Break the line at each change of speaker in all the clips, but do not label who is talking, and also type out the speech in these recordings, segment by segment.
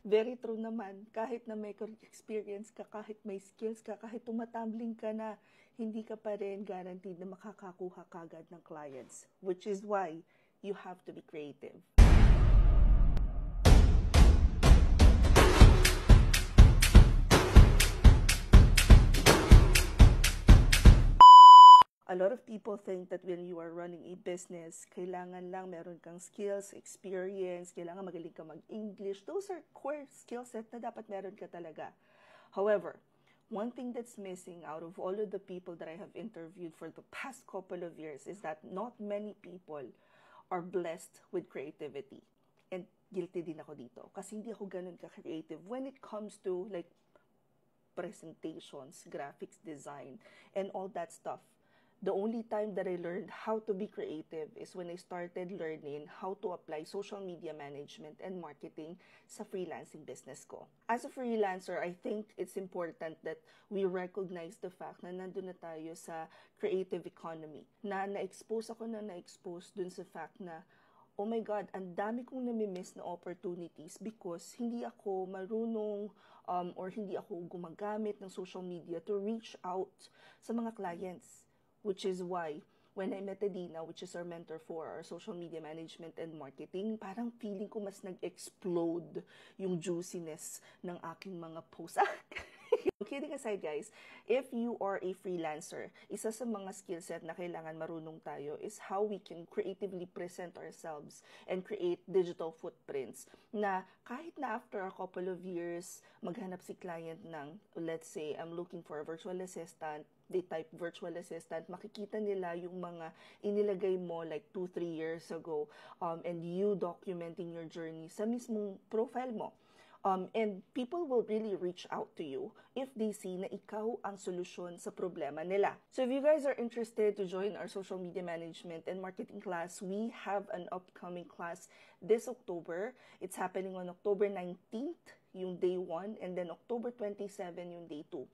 Very true naman. Kahit na may experience ka, kahit may skills ka, kahit tumatambling ka na, hindi ka pa rin guaranteed na makakakuha kagad ng clients. Which is why you have to be creative. A lot of people think that when you are running a business, kailangan lang meron kang skills, experience, kailangan magaling ka mag-English. Those are core skill set na dapat meron ka talaga. However, one thing that's missing out of all of the people that I have interviewed for the past couple of years is that not many people are blessed with creativity. And guilty din ako dito kasi hindi ako ganun ka-creative when it comes to like presentations, graphics design, and all that stuff. The only time that I learned how to be creative is when I started learning how to apply social media management and marketing sa freelancing business ko. As a freelancer, I think it's important that we recognize the fact na nandun na tayo sa creative economy. Na-expose dun sa fact na, oh my God, ang dami kong nami-miss na opportunities because hindi ako marunong or hindi ako gumagamit ng social media to reach out sa mga clients. Which is why, when I met Adina, which is our mentor for our social media management and marketing, parang feeling ko mas nag-explode yung juiciness ng aking mga posts. Kidding aside guys, if you are a freelancer, isa sa mga skill set na kailangan marunong tayo is how we can creatively present ourselves and create digital footprints na kahit na after a couple of years, maghanap si client ng, let's say, I'm looking for a virtual assistant, they type virtual assistant, makikita nila yung mga inilagay mo like 2-3 years ago and you documenting your journey sa mismong profile mo. And people will really reach out to you if they see na ikaw ang solusyon sa problema nila. So if you guys are interested to join our social media management and marketing class, we have an upcoming class this October. It's happening on October 19th, yung day 1, and then October 27, yung day 2.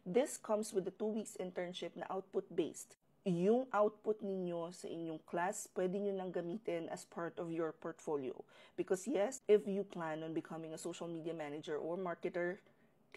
This comes with a 2 weeks internship na output-based. Yung output ninyo sa inyong class, pwede nyo nang gamitin as part of your portfolio. Because yes, if you plan on becoming a social media manager or marketer,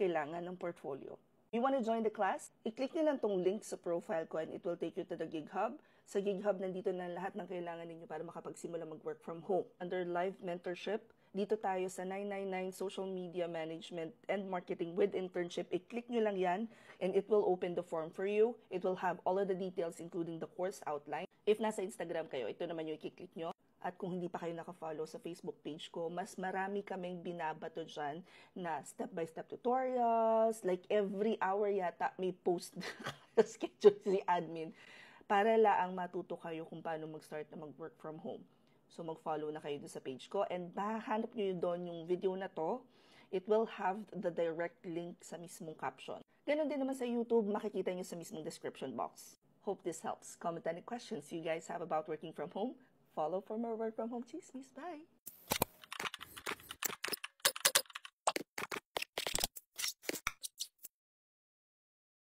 kailangan ng portfolio. You want to join the class? I-click nyo lang tong link sa profile ko and it will take you to the GigHub. Sa GigHub, nandito na lahat ng kailangan ninyo para makapagsimula mag-work from home. Under live mentorship, dito tayo sa 999 Social Media Management and Marketing with Internship. I-click nyo lang yan and it will open the form for you. It will have all of the details including the course outline. If nasa Instagram kayo, ito naman yung i-click nyo. At kung hindi pa kayo naka-follow sa Facebook page ko, mas marami kaming binabato dyan na step-by-step tutorials. Like every hour yata may post schedule si admin para laang matuto kayo kung paano mag-start na mag-work from home. So, mag-follow na kayo doon sa page ko. And mahanap nyo doon yung video na to. It will have the direct link sa mismong caption. Ganon din naman sa YouTube, makikita nyo sa mismong description box. Hope this helps. Comment any questions you guys have about working from home. Follow for more work from home chismis. Bye!